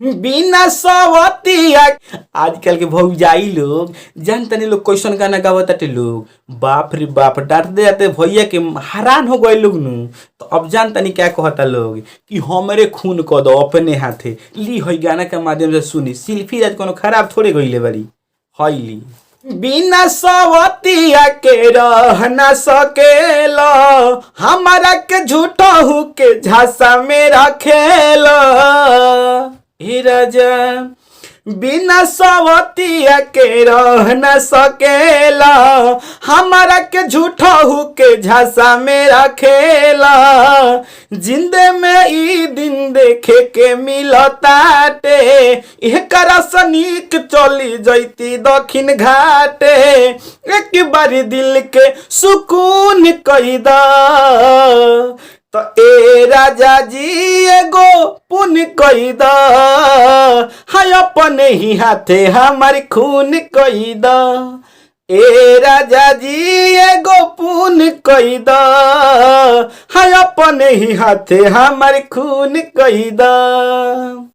बिना सवतिया। आजकल के भौजाई लोग जान तनी लोग कैसन गाना गावताटे लोग, बाप रे बाप, डांटते जाते भैया के हैरान हो गए लोग नु। तो अब जान तनी क्या कहता लोग कि हमरे खून क दो अपने हाथे ली, हई गाना के माध्यम से सुनी। सेल्फी आज कोनो खराब थोड़े गइले बारी, हई ली। बिना सवतिया के रह ना सकेला, हमारा के झूठा हूँ के झांसा में रखेला। हे राजा बिना सवतिया के रह न सकेला, हमारा के झूठा हु के झांसा में रखेला। जिंदे में ई दिन देखे के मिलताटे, एकरा सनीक चली जैती दक्षिण घाटे। एक बारी दिल के सुकून कईदा, तो ए राजा जी एगो पुन कईदा, हाय अपने ही हाथे हमारी खून कईदा। ए राजा जी एगो पुन कईदा, हाय अपने ही हाथे हमारी खून कईदा।